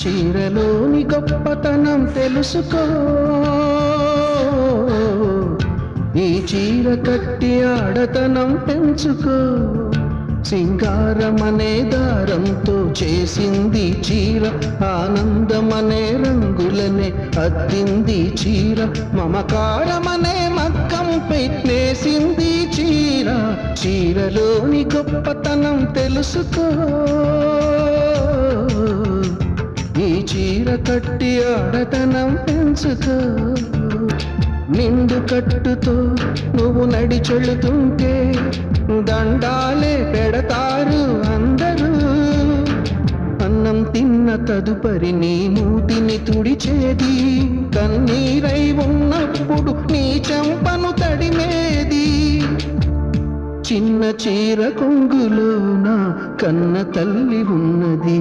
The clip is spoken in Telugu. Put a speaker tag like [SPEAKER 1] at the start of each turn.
[SPEAKER 1] చీరలోని గొప్పతనం తెలుసుకో, ఈ చీర కట్టి ఆడతనం పెంచుకో. సింగారమనే దారంతో చేసింది చీర, ఆనందమనే రంగులనే అద్దింది చీర, మమకారమనే మగ్గంపై నేసింది చీర. చీరలోని గొప్పతనం తెలుసుకో, ఈ చీర కట్టి ఆడతనం పెంచుకో. నిండు కట్టుతో నువ్వు నడిచెళుతుంటే దండాలే పెడతారు అందరూ. అన్నం తిన్న తదుపరి నీ మూతిని తుడిచేది, కన్నీరై ఉన్నప్పుడు నీ చెంపను తడిమేది. చిన్న చీర కొంగులోన కన్న తల్లి ఉన్నది.